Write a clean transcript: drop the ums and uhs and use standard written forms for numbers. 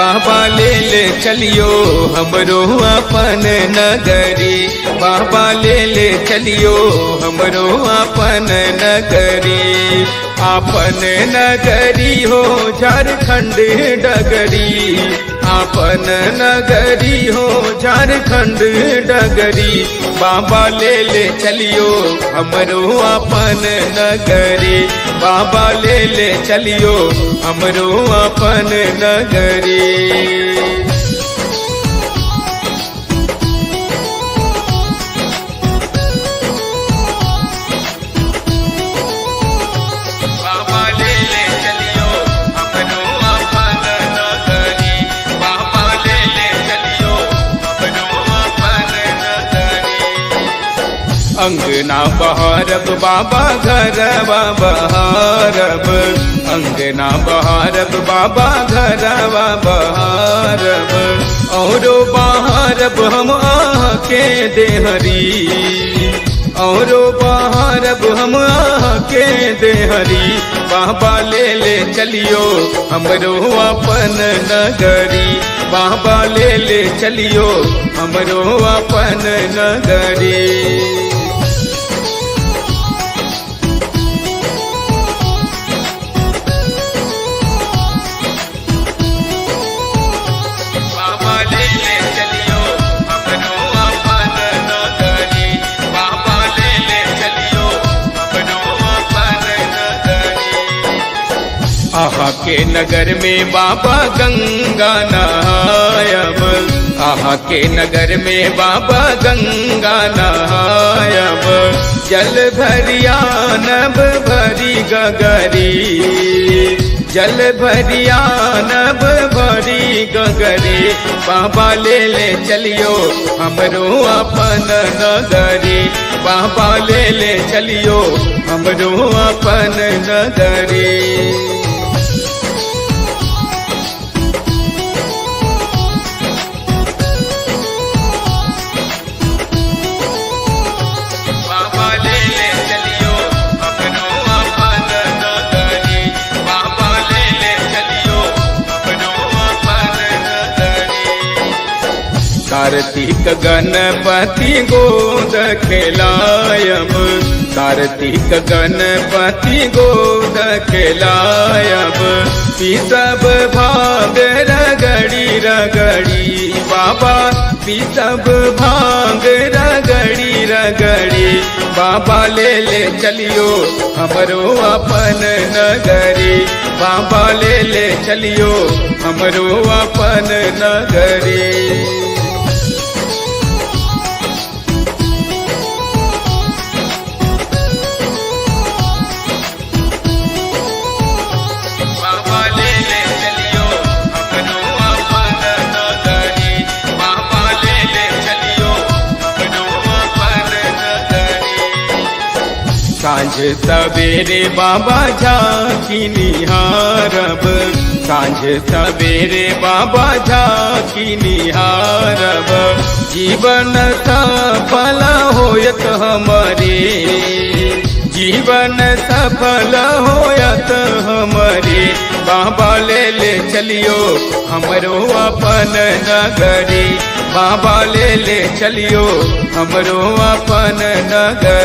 बाबा ले चलियो हमरो अपन नगरी, बाबा ले चलियो हमरो अपन नगरी। आपन नगरी हो झारखंड डगरी, आपन नगरी हो झारखंड डगरी। बाबा ले चलियो हमरो अपन नगरी, बाबा ले चलियो हमरो अपन नगरी। अंगना बहारब बाबा घरवा बहारब, अंगना बहारब बाबा घरवा बहारब। औरो बहारब हम आके देहरी, औरो बहारब हम आके देहरी। बाबा ले चलियो हमरो अपन नगरी, बाबा ले चलियो हमरो अपन नगरी। आहा के नगर में बाबा गंगा नहायब, आहा के नगर में बाबा गंगा नहायब। जल भरिया नभ भरी गगरी, जल भरिया नभ भरी गगरी। बाबा ले चलियो हमरो अपन नगरी, बाबा ले चलियो हमरो अपन नगरी। कार्तिक गणपति गोद खेलायब, कार्तिक गणपति गोद खेलायब। पिसब भाग रगड़ी रगड़ी बाबा, पिसब भाग रगड़ी रगड़ी। बाबा ले चलियो हमरो अपन नगरी, बाबा ले चलियो हमरो अपन नगरी। सांझ सवेरे बाबा झांकी निहारब, सांझ सवेरे बाबा झांकी निहारब। जीवन सफल होयत हमारे, जीवन सफल होयत हमारे। बाबा ले चलियो हमरो अपन नगरी, बाबा ले चलियो हमरो अपन नगरी।